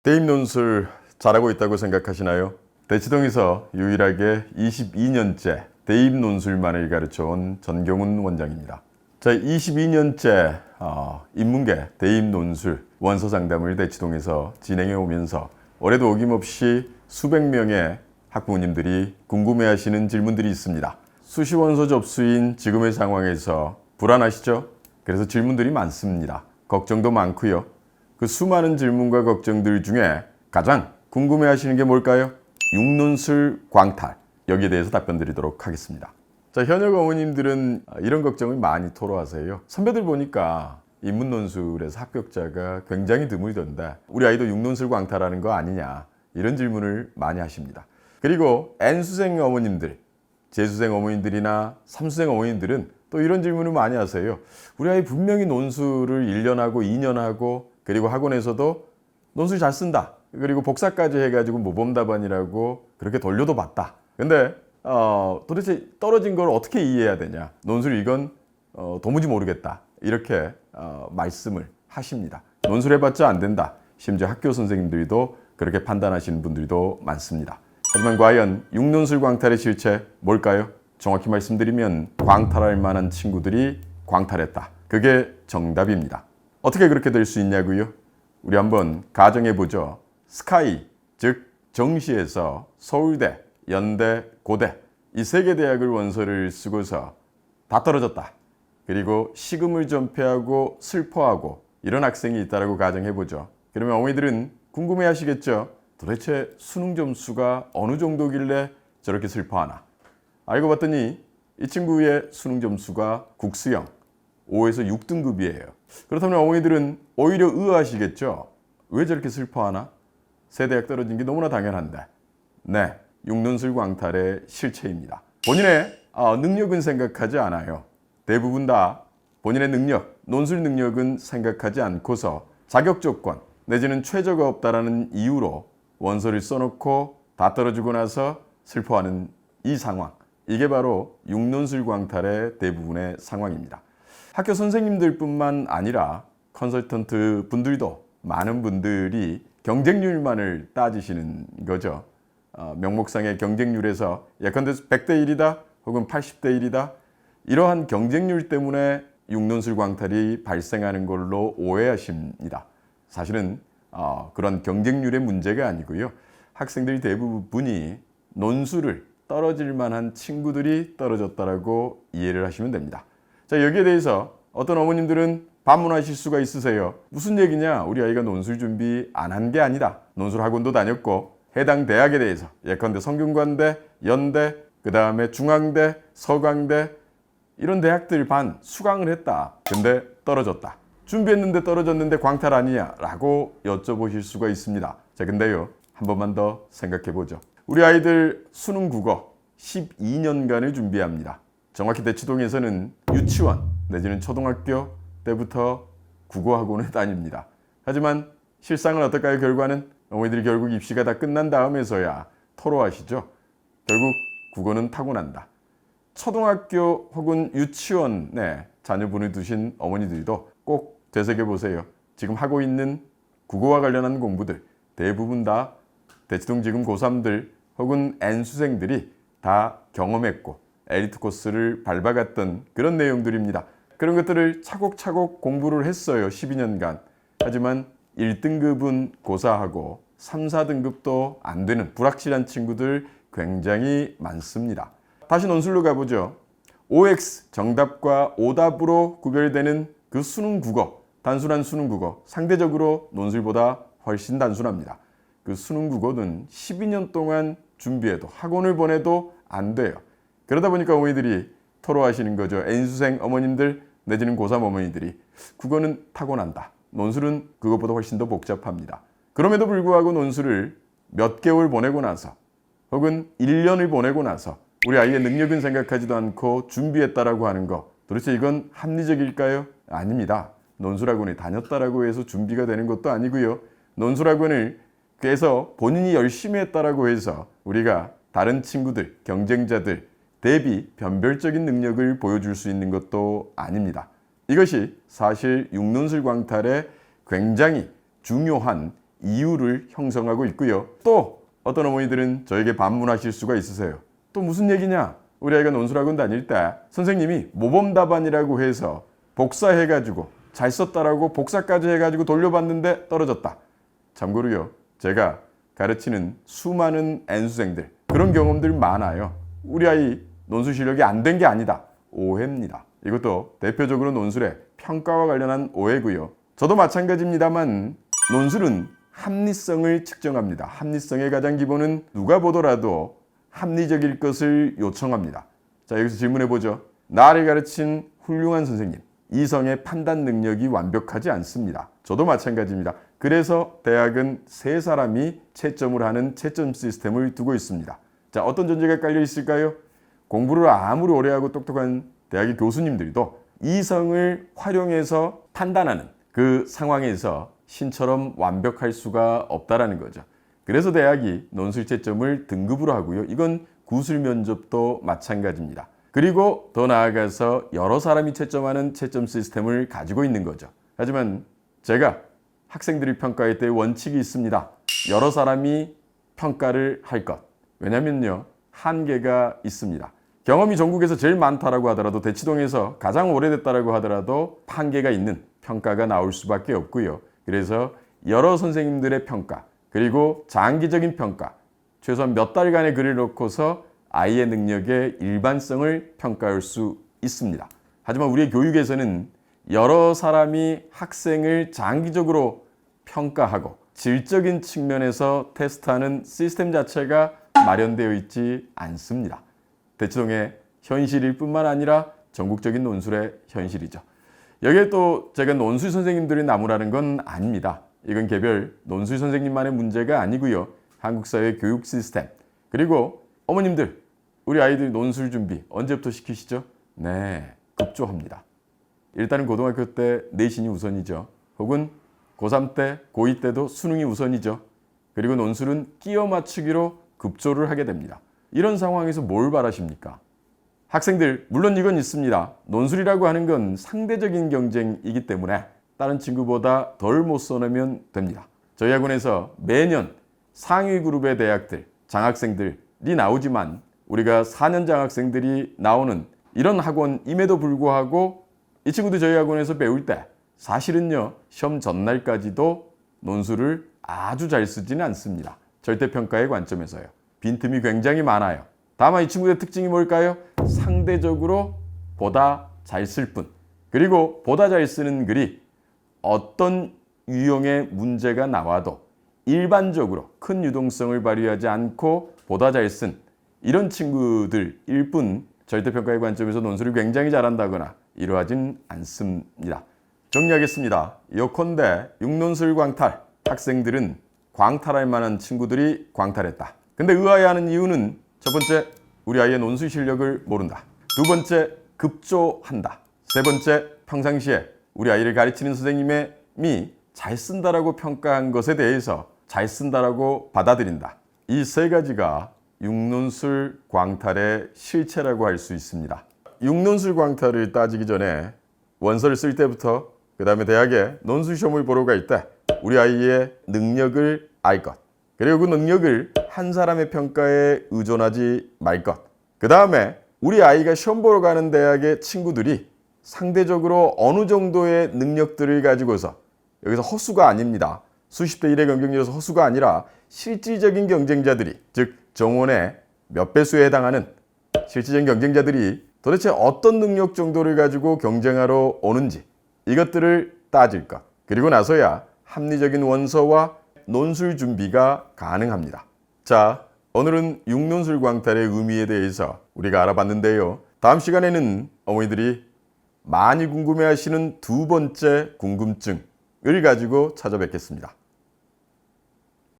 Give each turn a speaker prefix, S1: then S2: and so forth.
S1: 대입 논술 잘하고 있다고 생각하시나요? 대치동에서 유일하게 22년째 대입 논술만을 가르쳐온 전경훈 원장입니다. 자, 22년째 인문계 대입 논술 원서 상담을 대치동에서 진행해 오면서 올해도 어김없이 수백 명의 학부모님들이 궁금해하시는 질문들이 있습니다. 수시 원서 접수인 지금의 상황에서 불안하시죠? 그래서 질문들이 많습니다. 걱정도 많고요. 그 수많은 질문과 걱정들 중에 가장 궁금해하시는 게 뭘까요? 육논술 광탈. 여기에 대해서 답변 드리도록 하겠습니다. 자, 현역 어머님들은 이런 걱정을 많이 토로하세요. 선배들 보니까 인문논술에서 합격자가 굉장히 드물던데 우리 아이도 육논술 광탈하는 거 아니냐, 이런 질문을 많이 하십니다. 그리고 N수생 어머님들, 재수생 어머님들이나 삼수생 어머님들은 또 이런 질문을 많이 하세요. 우리 아이 분명히 논술을 1년 하고 2년 하고 그리고 학원에서도 논술 잘 쓴다. 그리고 복사까지 해가지고 모범답안이라고 그렇게 돌려도 봤다. 근데 도대체 떨어진 걸 어떻게 이해해야 되냐. 논술 이건 도무지 모르겠다. 이렇게 말씀을 하십니다. 논술 해봤자 안 된다. 심지어 학교 선생님들도 그렇게 판단하시는 분들도 많습니다. 하지만 과연 육논술 광탈의 실체 뭘까요? 정확히 말씀드리면 광탈할 만한 친구들이 광탈했다. 그게 정답입니다. 어떻게 그렇게 될 수 있냐고요? 우리 한번 가정해 보죠. 스카이, 즉 정시에서 서울대, 연대, 고대 이 세 개 대학을 원서를 쓰고서 다 떨어졌다. 그리고 식음을 전폐하고 슬퍼하고 이런 학생이 있다라고 가정해 보죠. 그러면 어머니들은 궁금해 하시겠죠? 도대체 수능 점수가 어느 정도길래 저렇게 슬퍼하나? 알고 봤더니 이 친구의 수능 점수가 국수형 5에서 6등급이에요. 그렇다면 어머니들은 오히려 의아하시겠죠? 왜 저렇게 슬퍼하나? 새 대학 떨어진 게 너무나 당연한데. 네, 육논술 광탈의 실체입니다. 본인의 능력은 생각하지 않아요. 대부분 다 본인의 능력, 논술 능력은 생각하지 않고서 자격 조건 내지는 최저가 없다라는 이유로 원서를 써놓고 다 떨어지고 나서 슬퍼하는 이 상황. 이게 바로 육논술 광탈의 대부분의 상황입니다. 학교 선생님들뿐만 아니라 컨설턴트 분들도 많은 분들이 경쟁률만을 따지시는 거죠. 명목상의 경쟁률에서 예컨대 100대 1이다 혹은 80대 1이다 이러한 경쟁률 때문에 육논술 광탈이 발생하는 걸로 오해하십니다. 사실은 그런 경쟁률의 문제가 아니고요. 학생들이 대부분이 논술을 떨어질 만한 친구들이 떨어졌다라고 이해를 하시면 됩니다. 자, 여기에 대해서 어떤 어머님들은 반문하실 수가 있으세요. 무슨 얘기냐? 우리 아이가 논술 준비 안 한 게 아니다. 논술 학원도 다녔고 해당 대학에 대해서 예컨대 성균관대, 연대, 그 다음에 중앙대, 서강대 이런 대학들 반 수강을 했다. 근데 떨어졌다. 준비했는데 떨어졌는데 광탈 아니냐? 라고 여쭤보실 수가 있습니다. 자, 근데요. 한 번만 더 생각해 보죠. 우리 아이들 수능 국어 12년간을 준비합니다. 정확히 대치동에서는 유치원 내지는 초등학교 때부터 국어학원을 다닙니다. 하지만 실상은 어떨까요? 결과는 어머니들이 결국 입시가 다 끝난 다음에서야 토로하시죠. 결국 국어는 타고난다. 초등학교 혹은 유치원에 자녀분을 두신 어머니들도 꼭 되새겨보세요. 지금 하고 있는 국어와 관련한 공부들 대부분 다 대치동 지금 고3들 혹은 N수생들이 다 경험했고 엘리트 코스를 밟아갔던 그런 내용들입니다. 그런 것들을 차곡차곡 공부를 했어요. 12년간. 하지만 1등급은 고사하고 3, 4등급도 안 되는 불확실한 친구들 굉장히 많습니다. 다시 논술로 가보죠. OX 정답과 오답으로 구별되는 그 수능 국어, 단순한 수능 국어, 상대적으로 논술보다 훨씬 단순합니다. 그 수능 국어는 12년 동안 준비해도 학원을 보내도 안 돼요. 그러다 보니까 어머니들이 토로하시는 거죠. N수생 어머님들 내지는 고3 어머니들이 국어는 타고난다. 논술은 그것보다 훨씬 더 복잡합니다. 그럼에도 불구하고 논술을 몇 개월 보내고 나서 혹은 1년을 보내고 나서 우리 아이의 능력은 생각하지도 않고 준비했다라고 하는 거 도대체 이건 합리적일까요? 아닙니다. 논술학원에 다녔다라고 해서 준비가 되는 것도 아니고요. 논술학원을 그래서 본인이 열심히 했다라고 해서 우리가 다른 친구들, 경쟁자들 대비 변별적인 능력을 보여줄 수 있는 것도 아닙니다. 이것이 사실 육논술 광탈의 굉장히 중요한 이유를 형성하고 있고요. 또 어떤 어머니들은 저에게 반문하실 수가 있으세요. 또 무슨 얘기냐? 우리 아이가 논술학원 다닐 때 선생님이 모범 답안이라고 해서 복사해가지고 잘 썼다라고 복사까지 해가지고 돌려봤는데 떨어졌다. 참고로요, 제가 가르치는 수많은 N수생들 그런 경험들 많아요. 우리 아이 논술 실력이 안 된 게 아니다. 오해입니다. 이것도 대표적으로 논술의 평가와 관련한 오해고요. 저도 마찬가지입니다만 논술은 합리성을 측정합니다. 합리성의 가장 기본은 누가 보더라도 합리적일 것을 요청합니다. 자, 여기서 질문해보죠. 나를 가르친 훌륭한 선생님, 이성의 판단 능력이 완벽하지 않습니다. 저도 마찬가지입니다. 그래서 대학은 세 사람이 채점을 하는 채점 시스템을 두고 있습니다. 자, 어떤 전제가 깔려 있을까요? 공부를 아무리 오래 하고 똑똑한 대학의 교수님들도 이성을 활용해서 판단하는 그 상황에서 신처럼 완벽할 수가 없다라는 거죠. 그래서 대학이 논술 채점을 등급으로 하고요. 이건 구술 면접도 마찬가지입니다. 그리고 더 나아가서 여러 사람이 채점하는 채점 시스템을 가지고 있는 거죠. 하지만 제가 학생들이 평가할 때 원칙이 있습니다. 여러 사람이 평가를 할 것. 왜냐면요, 한계가 있습니다. 경험이 전국에서 제일 많다라고 하더라도 대치동에서 가장 오래됐다라고 하더라도 한계가 있는 평가가 나올 수밖에 없고요. 그래서 여러 선생님들의 평가, 그리고 장기적인 평가, 최소한 몇 달간의 글을 놓고서 아이의 능력의 일반성을 평가할 수 있습니다. 하지만 우리의 교육에서는 여러 사람이 학생을 장기적으로 평가하고 질적인 측면에서 테스트하는 시스템 자체가 마련되어 있지 않습니다. 대치동의 현실일 뿐만 아니라 전국적인 논술의 현실이죠. 여기에 또 제가 논술 선생님들이 나무라는 건 아닙니다. 이건 개별 논술 선생님만의 문제가 아니고요. 한국 사회 교육 시스템, 그리고 어머님들, 우리 아이들 논술 준비 언제부터 시키시죠? 네, 급조합니다. 일단은 고등학교 때 내신이 우선이죠. 혹은 고3 때, 고2 때도 수능이 우선이죠. 그리고 논술은 끼워 맞추기로 급조를 하게 됩니다. 이런 상황에서 뭘 바라십니까? 학생들, 물론 이건 있습니다. 논술이라고 하는 건 상대적인 경쟁이기 때문에 다른 친구보다 덜 못 써내면 됩니다. 저희 학원에서 매년 상위 그룹의 대학들, 장학생들이 나오지만 우리가 4년 장학생들이 나오는 이런 학원임에도 불구하고 이 친구들 저희 학원에서 배울 때 사실은요, 시험 전날까지도 논술을 아주 잘 쓰지는 않습니다. 절대평가의 관점에서요. 빈틈이 굉장히 많아요. 다만 이 친구의 특징이 뭘까요? 상대적으로 보다 잘 쓸 뿐. 그리고 보다 잘 쓰는 글이 어떤 유형의 문제가 나와도 일반적으로 큰 유동성을 발휘하지 않고 보다 잘 쓴 이런 친구들일 뿐, 절대평가의 관점에서 논술을 굉장히 잘한다거나 이러하진 않습니다. 정리하겠습니다. 예컨대 6논술 광탈, 학생들은 광탈할 만한 친구들이 광탈했다. 근데 의아해하는 이유는 첫 번째, 우리 아이의 논술 실력을 모른다. 두 번째, 급조한다. 세 번째, 평상시에 우리 아이를 가르치는 선생님이 잘 쓴다라고 평가한 것에 대해서 잘 쓴다라고 받아들인다. 이 세 가지가 6논술 광탈의 실체라고 할 수 있습니다. 6논술 광탈을 따지기 전에 원서를 쓸 때부터 그 다음에 대학에 논술 시험을 보러 갈 때 우리 아이의 능력을 알 것, 그리고 그 능력을 한 사람의 평가에 의존하지 말 것, 그 다음에 우리 아이가 시험 보러 가는 대학의 친구들이 상대적으로 어느 정도의 능력들을 가지고서, 여기서 허수가 아닙니다. 수십 대 1의 경쟁률에서 허수가 아니라 실질적인 경쟁자들이, 즉 정원의 몇 배수에 해당하는 실질적인 경쟁자들이 도대체 어떤 능력 정도를 가지고 경쟁하러 오는지 이것들을 따질 것, 그리고 나서야 합리적인 원서와 논술 준비가 가능합니다. 자, 오늘은 6논술 광탈의 의미에 대해서 우리가 알아봤는데요. 다음 시간에는 어머니들이 많이 궁금해하시는 두 번째 궁금증을 가지고 찾아뵙겠습니다.